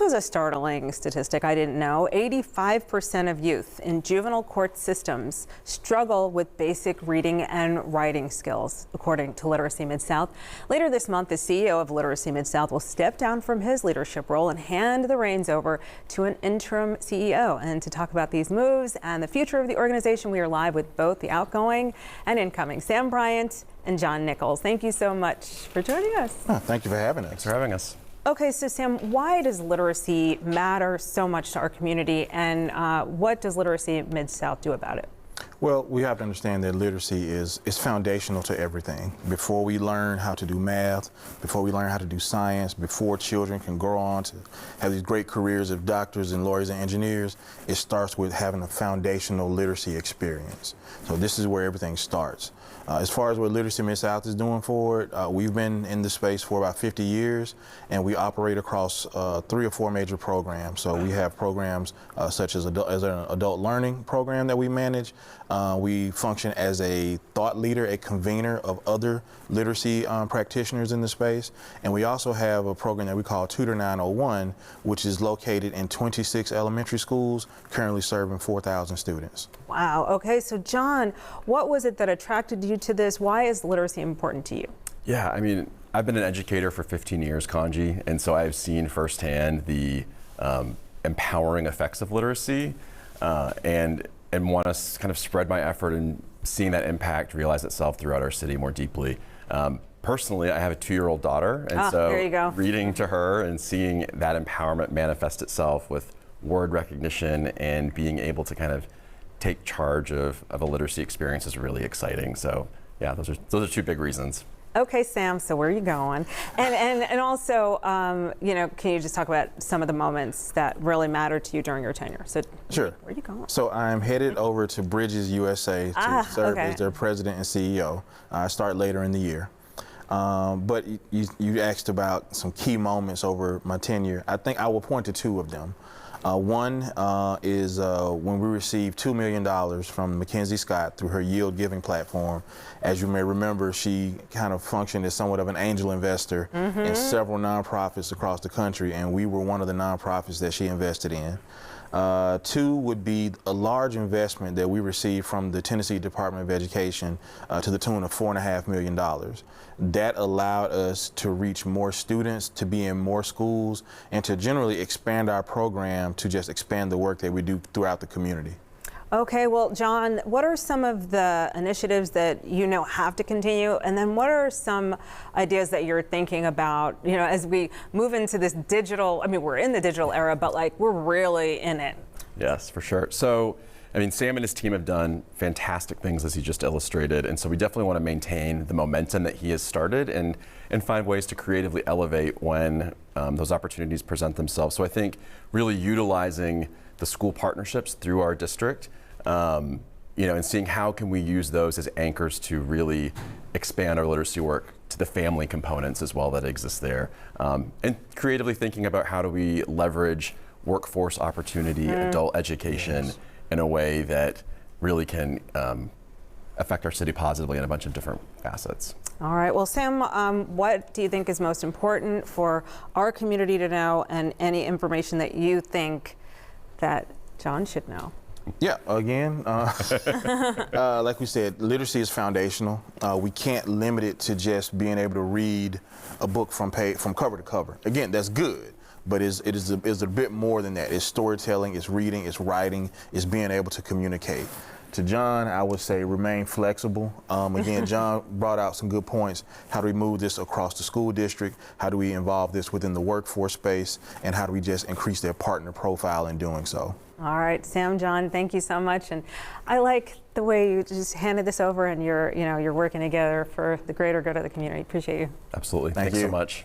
This was a startling statistic I didn't know. 85% of youth in juvenile court systems struggle with basic reading and writing skills, according to Literacy Mid-South. Later this month, the CEO of Literacy Mid-South will step down from his leadership role and hand the reins over to an interim CEO. And to talk about these moves and the future of the organization, we are live with both the outgoing and incoming Sam Bryant and John Nichols. Thank you so much for joining us. Oh, thank you for having us. Thanks for having us. Okay, so Sam, why does literacy matter so much to our community, and what does Literacy Mid-South do about it? Well, we have to understand that literacy is foundational to everything. Before we learn how to do math, before we learn how to do science, before children can grow on to have these great careers of doctors and lawyers and engineers, it starts with having a foundational literacy experience. So this is where everything starts. As far as what Literacy Mid-South is doing for it, we've been in the space for about 50 years, and we operate across 3 or 4 major programs. So we have programs such as an adult learning program that we manage. We function as a thought leader, a convener of other literacy practitioners in the space. And we also have a program that we call Tutor 901, which is located in 26 elementary schools, currently serving 4,000 students. Wow. Okay, so John, what was it that attracted you to this? Why is literacy important to you? Yeah, I mean, I've been an educator for 15 years, Kanji, and so I've seen firsthand the empowering effects of literacy and want to kind of spread my effort in seeing that impact realize itself throughout our city more deeply. Personally, I have a 2-year-old daughter, and so there you go. Reading to her and seeing that empowerment manifest itself with word recognition and being able to kind of take charge of a literacy experience is really exciting. So yeah, those are 2 big reasons. Okay, Sam, so where are you going? And also, you know, can you just talk about some of the moments that really mattered to you during your tenure? So sure. Where are you going? So I'm headed over to Bridges USA to serve as their president and CEO. I start later in the year. But you asked about some key moments over my tenure. I think I will point to 2 of them. One is when we received $2 million from Mackenzie Scott through her yield giving platform. As you may remember, she kind of functioned as somewhat of an angel investor in several nonprofits across the country, and we were one of the nonprofits that she invested in. 2 would be a large investment that we received from the Tennessee Department of Education to the tune of $4.5 million. That allowed us to reach more students, to be in more schools, and to generally expand our program to just expand the work that we do throughout the community. Okay, well, John, what are some of the initiatives that you know have to continue? And then what are some ideas that you're thinking about, you know, as we move into this digital, I mean, we're in the digital era, but like we're really in it. Yes, for sure. So, I mean, Sam and his team have done fantastic things, as he just illustrated, and so we definitely want to maintain the momentum that he has started and find ways to creatively elevate when those opportunities present themselves. So I think really utilizing the school partnerships through our district, you know, and seeing how can we use those as anchors to really expand our literacy work to the family components as well that exist there, and creatively thinking about how do we leverage workforce opportunity, adult education in a way that really can affect our city positively in a bunch of different facets. All right, well, Sam, what do you think is most important for our community to know, and any information that you think that John should know? Yeah, again, like we said, literacy is foundational. We can't limit it to just being able to read a book from cover to cover. Again, that's good, but it is a bit more than that. It's storytelling, it's reading, it's writing, it's being able to communicate. To John, I would say remain flexible. Again, John brought out some good points. How do we move this across the school district? How do we involve this within the workforce space? And how do we just increase their partner profile in doing so? All right, Sam, John, thank you so much. And I like the way you just handed this over, and you're working together for the greater good of the community. Appreciate you. Absolutely. Thank Thanks you so much.